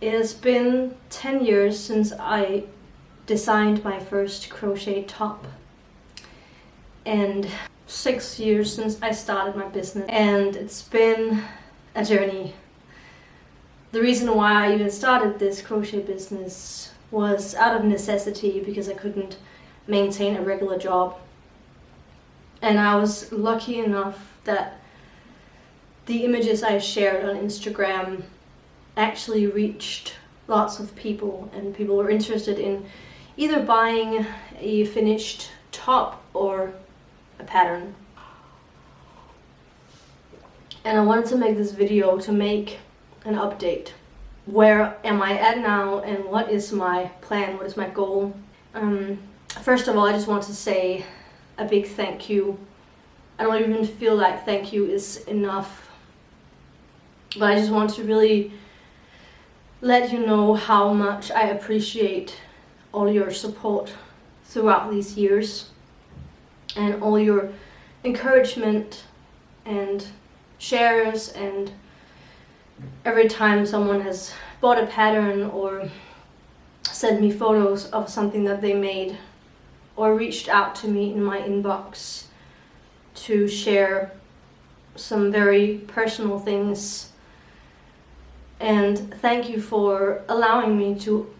It has been 10 years since I designed my first crochet top, and 6 years since I started my business, and it's been a journey. The reason why I even started this crochet business was out of necessity because I couldn't maintain a regular job. And I was lucky enough that the images I shared on Instagram actually reached lots of people, and people were interested in either buying a finished top or a pattern. And I wanted to make this video to make an update. Where am I at now, and what is my plan, what is my goal? First of all, I just want to say a big thank you. I don't even feel like thank you is enough, but I just want to really let you know how much I appreciate all your support throughout these years, and all your encouragement and shares, and every time someone has bought a pattern or sent me photos of something that they made, or reached out to me in my inbox to share some very personal things. And thank you for allowing me to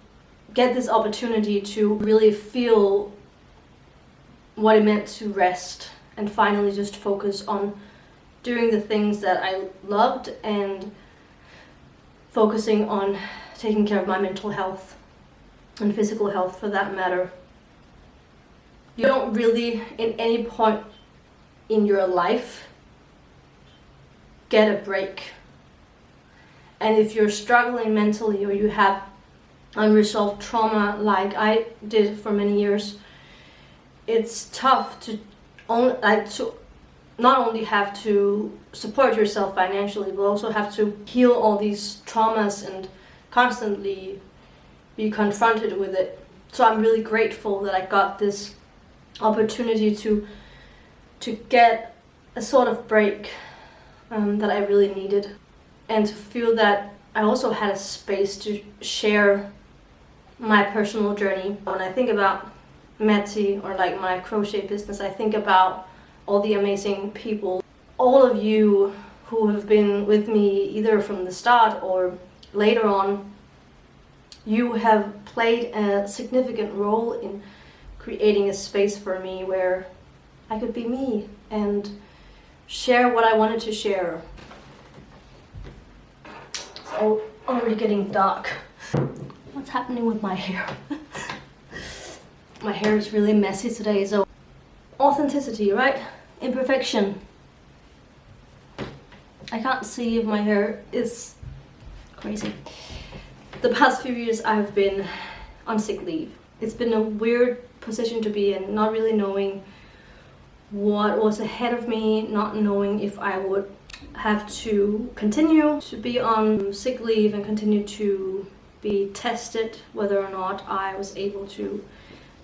get this opportunity to really feel what it meant to rest and finally just focus on doing the things that I loved, and focusing on taking care of my mental health and physical health for that matter. You don't really, in any point in your life, get a break. And if you're struggling mentally, or you have unresolved trauma like I did for many years, it's tough to not only have to support yourself financially, but also have to heal all these traumas and constantly be confronted with it. So I'm really grateful that I got this opportunity to get a sort of break that I really needed, and to feel that I also had a space to share my personal journey. When I think about Matty, or like my crochet business, I think about all the amazing people, all of you who have been with me either from the start or later on. You have played a significant role in creating a space for me where I could be me and share what I wanted to share. It's already getting dark. What's happening with my hair? My hair is really messy today, so authenticity, right? Imperfection. I can't see if my hair is crazy. The past few years I've been on sick leave. It's been a weird position to be in, not really knowing what was ahead of me, not knowing if I would have to continue to be on sick leave and continue to be tested whether or not I was able to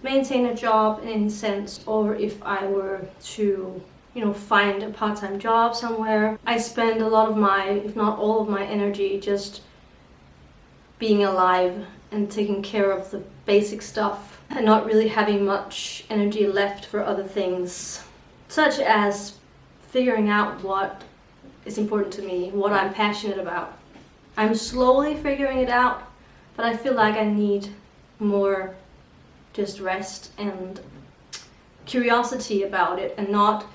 maintain a job in any sense, or if I were to, find a part-time job somewhere. I spend a lot of my, if not all of my energy, just being alive and taking care of the basic stuff, and not really having much energy left for other things, such as figuring out what is important to me, what I'm passionate about. I'm slowly figuring it out, but I feel like I need more just rest and curiosity about it, and not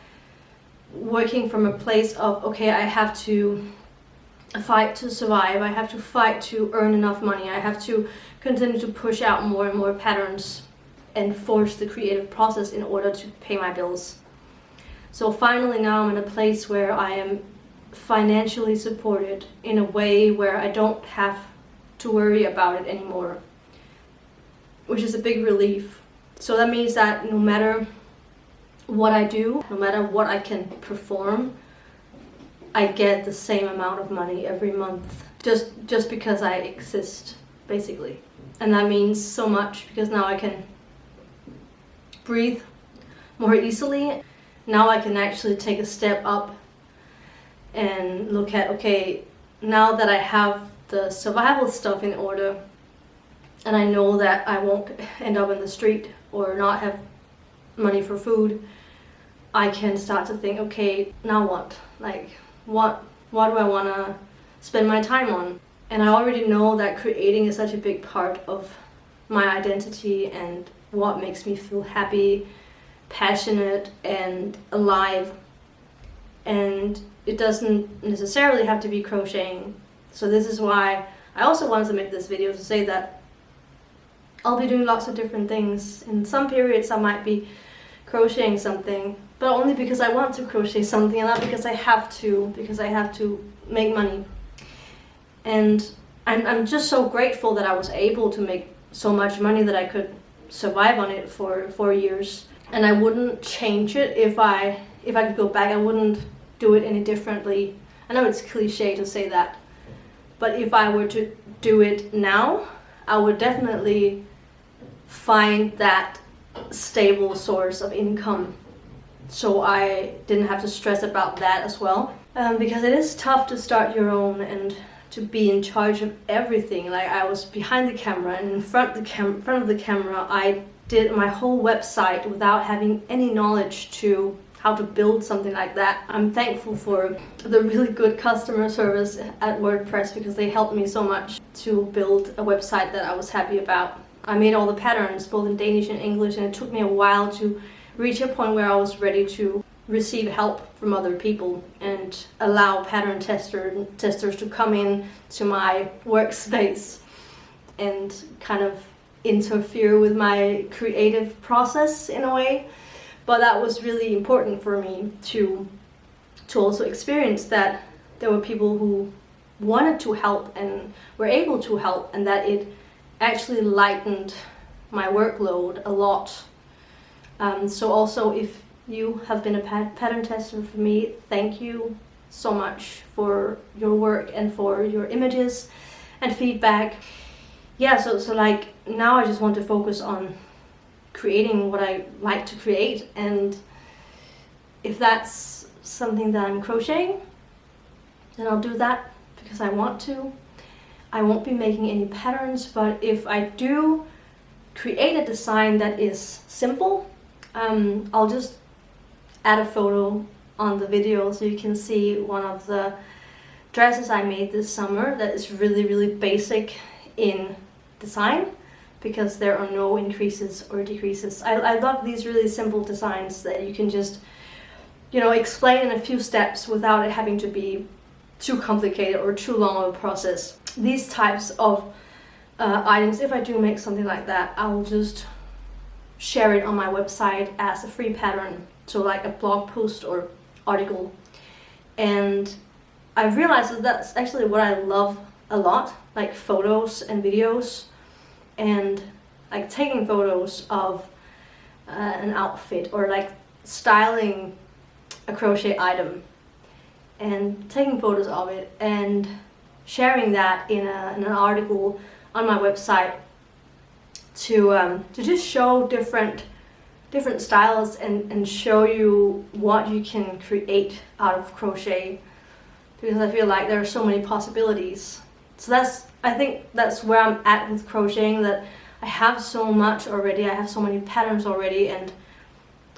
working from a place of, okay, I have to fight to survive, I have to fight to earn enough money, I have to continue to push out more and more patterns and force the creative process in order to pay my bills. So finally now I'm in a place where I am financially supported in a way where I don't have to worry about it anymore, which is a big relief. So that means that no matter what I do, no matter what I can perform, I get the same amount of money every month, just because I exist, basically. And that means so much, because now I can breathe more easily. Now I can actually take a step up and look at, okay, now that I have the survival stuff in order, and I know that I won't end up in the street or not have money for food, I can start to think, okay, now what? Like, what do I want to spend my time on? And I already know that creating is such a big part of my identity and what makes me feel happy, passionate, and alive. And it doesn't necessarily have to be crocheting. So this is why I also wanted to make this video, to say that I'll be doing lots of different things. In some periods I might be crocheting something, but only because I want to crochet something and not because I have to make money. And I'm just so grateful that I was able to make so much money that I could survive on it for 4 years. And I wouldn't change it if I could go back. I wouldn't do it any differently. I know it's cliche to say that, but if I were to do it now, I would definitely find that stable source of income, so I didn't have to stress about that as well. Because it is tough to start your own and to be in charge of everything. Like, I was behind the camera, and in front of the camera I did my whole website without having any knowledge to how to build something like that. I'm thankful for the really good customer service at WordPress, because they helped me so much to build a website that I was happy about. I made all the patterns both in Danish and English, and it took me a while to reach a point where I was ready to receive help from other people and allow pattern testers to come in to my workspace and kind of interfere with my creative process in a way. But that was really important for me to also experience that there were people who wanted to help and were able to help, and that it actually lightened my workload a lot. So also, if you have been a pattern tester for me, thank you so much for your work and for your images and feedback. Yeah, so like, now I just want to focus on creating what I like to create, and if that's something that I'm crocheting, then I'll do that because I want to. I won't be making any patterns, but if I do create a design that is simple, I'll just add a photo on the video so you can see one of the dresses I made this summer that is really basic in design, because there are no increases or decreases. I love these really simple designs that you can just, explain in a few steps without it having to be too complicated or too long of a process. These types of items, if I do make something like that, I will just share it on my website as a free pattern, so like a blog post or article. And I realized that that's actually what I love a lot, like photos and videos, and like taking photos of an outfit, or like styling a crochet item and taking photos of it and sharing that in an article on my website to just show different styles and show you what you can create out of crochet, because I feel like there are so many possibilities. So I think that's where I'm at with crocheting, that I have so much already, I have so many patterns already, and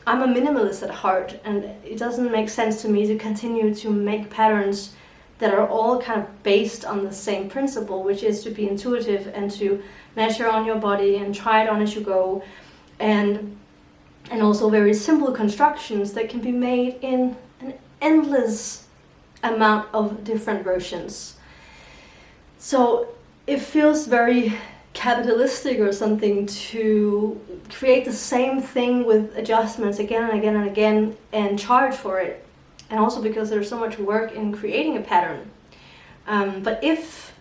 I'm a minimalist at heart, and it doesn't make sense to me to continue to make patterns that are all kind of based on the same principle, which is to be intuitive and to measure on your body and try it on as you go, and also very simple constructions that can be made in an endless amount of different versions. So it feels very capitalistic or something to create the same thing with adjustments again and again and again and charge for it, and also because there's so much work in creating a pattern. But if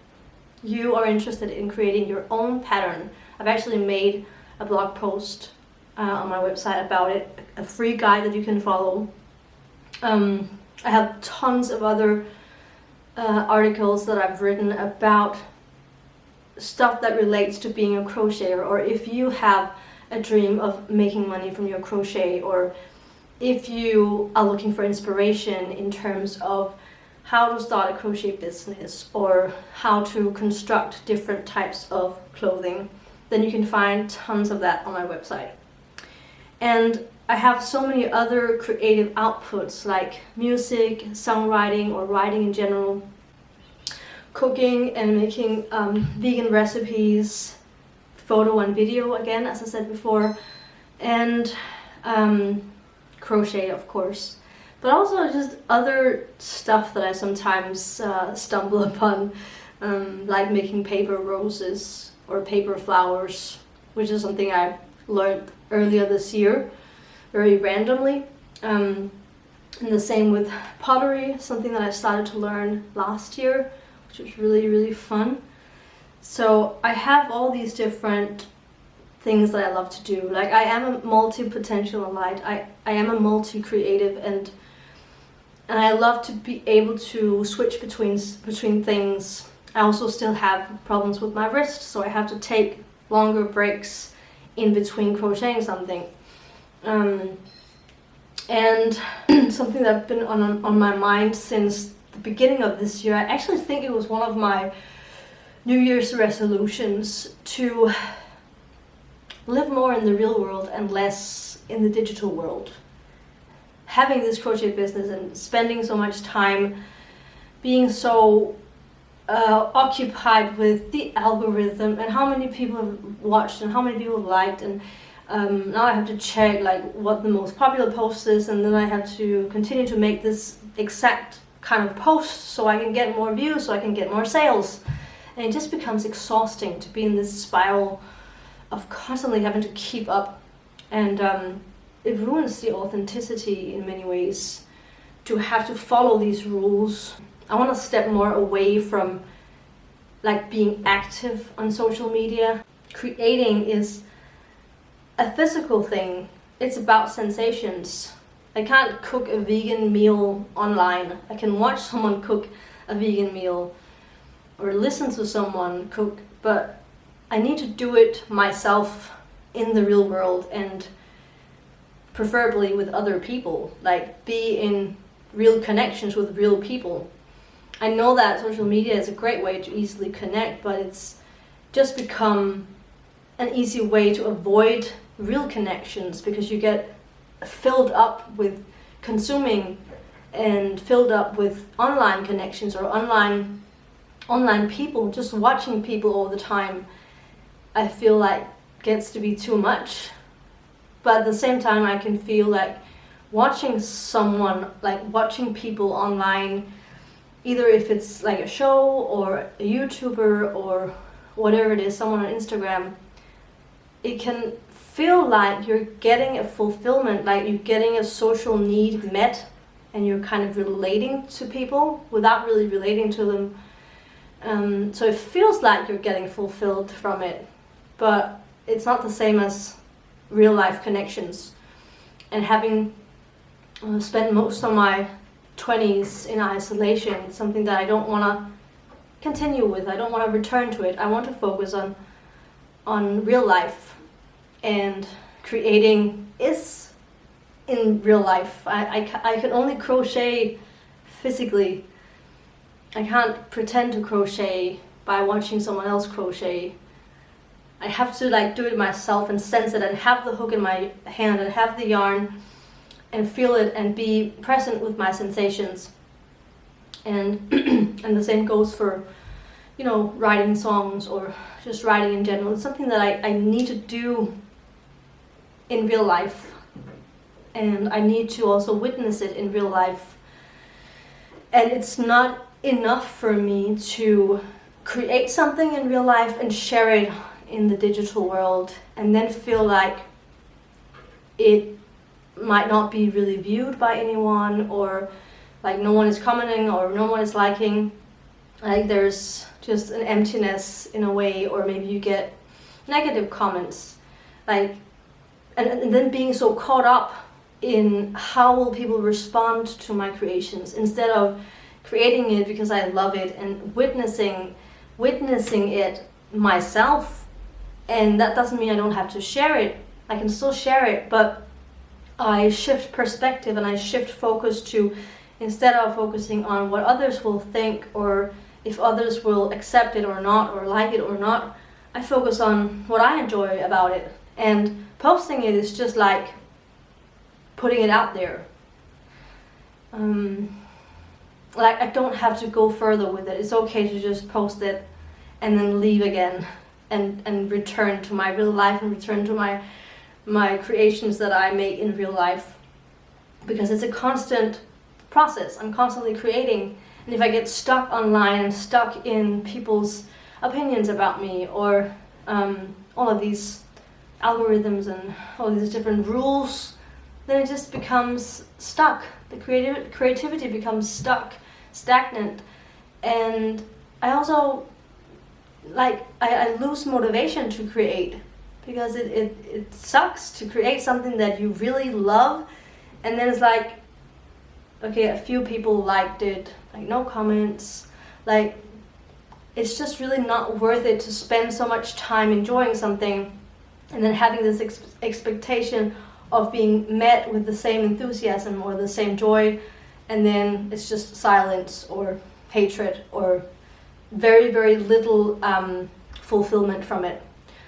you are interested in creating your own pattern, I've actually made a blog post on my website about it, a free guide that you can follow. I have tons of other articles that I've written about stuff that relates to being a crocheter, or if you have a dream of making money from your crochet, or if you are looking for inspiration in terms of how to start a crochet business or how to construct different types of clothing, then you can find tons of that on my website. And I have so many other creative outputs like music, songwriting, or writing in general, cooking and making vegan recipes, photo and video again, as I said before, and crochet, of course. But also just other stuff that I sometimes stumble upon, like making paper roses or paper flowers, which is something I learned earlier this year, very randomly. And the same with pottery, something that I started to learn last year, which was really, really fun. So I have all these different things that I love to do. Like, I am a multi-potential light. I am a multi-creative, and I love to be able to switch between things. I also still have problems with my wrist, so I have to take longer breaks in between crocheting something. And something that's been on my mind since the beginning of this year, I actually think it was one of my New Year's resolutions, to live more in the real world and less in the digital world. Having this crochet business and spending so much time being so occupied with the algorithm and how many people have watched and how many people have liked, and now I have to check like what the most popular post is, and then I have to continue to make this exact kind of post so I can get more views, so I can get more sales. And it just becomes exhausting to be in this spiral of constantly having to keep up, and it ruins the authenticity in many ways to have to follow these rules. I want to step more away from like being active on social media. Creating is a physical thing. It's about sensations. I can't cook a vegan meal online. I can watch someone cook a vegan meal or listen to someone cook, but I need to do it myself in the real world, and preferably with other people, like be in real connections with real people. I know that social media is a great way to easily connect, but it's just become an easy way to avoid real connections because you get filled up with consuming and filled up with online connections or online people, just watching people all the time. I feel like gets to be too much, but at the same time I can feel like watching people online, either if it's like a show or a YouTuber or whatever it is, someone on Instagram, it can feel like you're getting a fulfillment, like you're getting a social need met, and you're kind of relating to people without really relating to them. So it feels like you're getting fulfilled from it, but it's not the same as real life connections. And having spent most of my 20s in isolation, it's something that I don't want to continue with. I don't want to return to it. I want to focus on real life, and creating is in real life. I can only crochet physically. I can't pretend to crochet by watching someone else crochet. I have to like do it myself and sense it and have the hook in my hand and have the yarn and feel it and be present with my sensations. And and the same goes for, you know, writing songs or just writing in general. It's something that I need to do in real life, and I need to also witness it in real life. And it's not enough for me to create something in real life and share it in the digital world and then feel like it might not be really viewed by anyone, or like no one is commenting or no one is liking. Like there's just an emptiness in a way, or maybe you get negative comments, like and then being so caught up in how will people respond to my creations instead of creating it because I love it and witnessing it myself. And that doesn't mean I don't have to share it. I can still share it, but I shift perspective and I shift focus to instead of focusing on what others will think or if others will accept it or not, or like it or not. I focus on what I enjoy about it, and posting it is just like putting it out there. Like, I don't have to go further with it. It's okay to just post it and then leave again and return to my real life and return to my creations that I make in real life, because it's a constant process. I'm constantly creating, and if I get stuck online and stuck in people's opinions about me, or all of these algorithms and all these different rules, then it just becomes stuck. The creativity becomes stuck, stagnant, and I also I lose motivation to create, because it sucks to create something that you really love, and then it's like, okay, a few people liked it, like no comments, like it's just really not worth it to spend so much time enjoying something and then having this expectation of being met with the same enthusiasm or the same joy, and then it's just silence or hatred or very, very little fulfillment from it.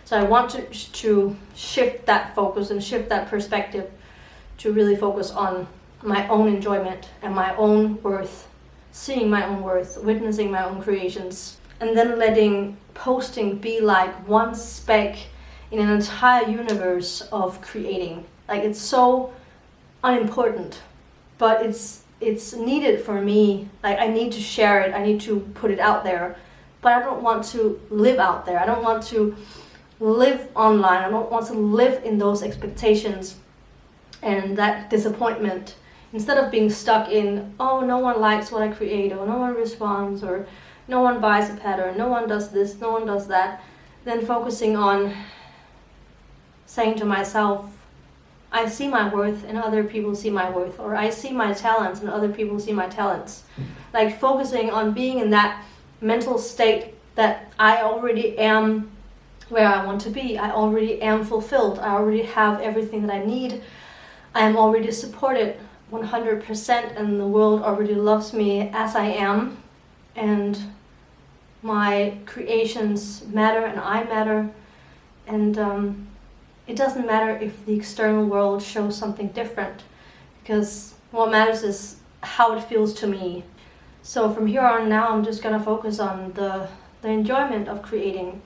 So I want to shift that focus and shift that perspective to really focus on my own enjoyment and my own worth, seeing my own worth, witnessing my own creations, and then letting posting be like one speck in an entire universe of creating. Like, it's so unimportant, but it's needed for me. Like, I need to share it, I need to put it out there, but I don't want to live out there. I don't want to live online. I don't want to live in those expectations and that disappointment. Instead of being stuck in, oh, no one likes what I create, or no one responds, or no one buys a pattern, no one does this, no one does that, then focusing on saying to myself, I see my worth and other people see my worth, or I see my talents and other people see my talents. Like, focusing on being in that mental state that I already am where I want to be. I already am fulfilled. I already have everything that I need. I am already supported 100%, and the world already loves me as I am, and my creations matter and I matter, and it doesn't matter if the external world shows something different, because what matters is how it feels to me. So from here on now, I'm just gonna focus on the enjoyment of creating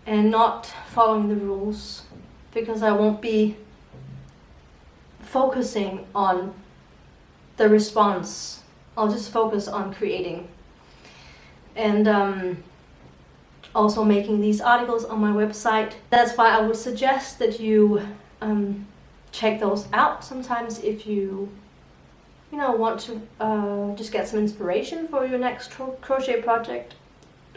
and not following the rules, because I won't be focusing on the response. I'll just focus on creating, and also making these articles on my website. That's why I would suggest that you check those out sometimes if you want to just get some inspiration for your next crochet project,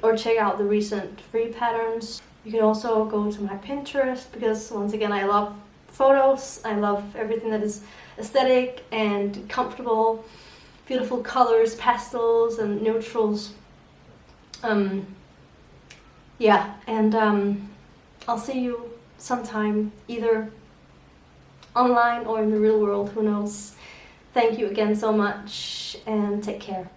or check out the recent free patterns. You can also go to my Pinterest, because once again, I love photos. I love everything that is aesthetic and comfortable, beautiful colors, pastels and neutrals. Yeah, and I'll see you sometime, either online or in the real world, who knows. Thank you again so much, and take care.